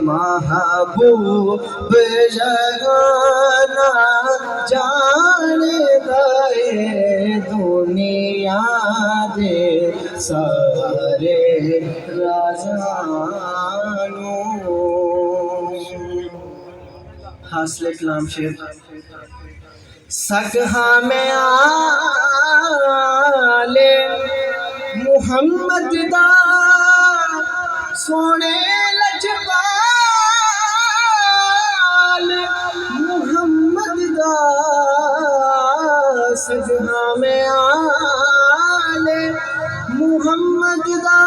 محبوب جگانا جاندا ہے دنیا دے سارے رازانوں۔ حاصل کلام شیر سگہا میں آلے محمد دا سونے لجپال محمد دا سگہا میں آلے محمد دا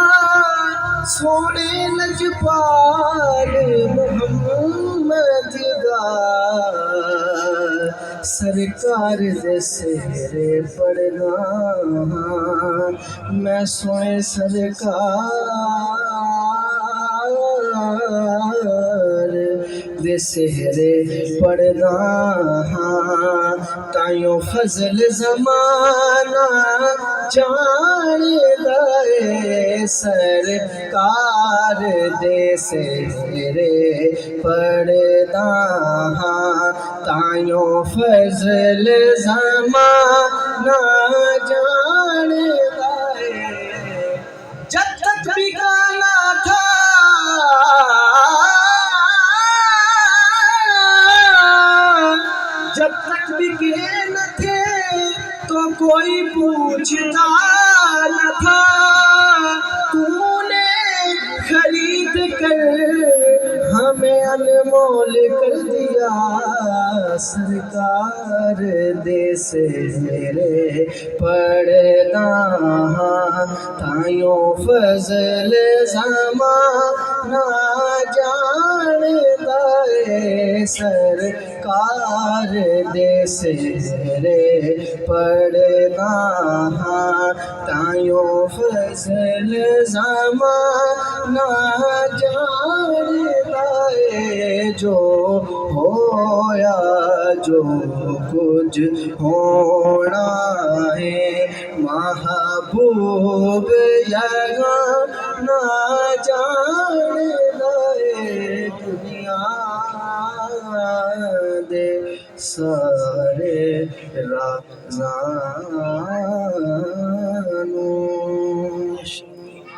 سونے لجپال محمد دا سرکار دے سہرے پڑھنا میں سوئے سرکار دے سہرے پڑھنا تائیوں فضل زمانہ جاندا ہے سرکار دے سہرے پڑھنا تائیوں فضل زمانہ جاندا ہے۔ جب تک بکانا تھا جب تک بکے نہ تھے تو کوئی پوچھتا نہ تھا، تو نے خرید کر ہمیں انمول کر دیا سرکار دے سہرے پڑھنا تائیوں فضل زمانہ جاندا ہے سرکار دے سہرے پڑھنا تائیوں فضل زمانہ جاندا ہے جو ہویا جو کچھ ہونا ہے محبوب یگانا جاندا ہے دنیا دے سارے رازانوں۔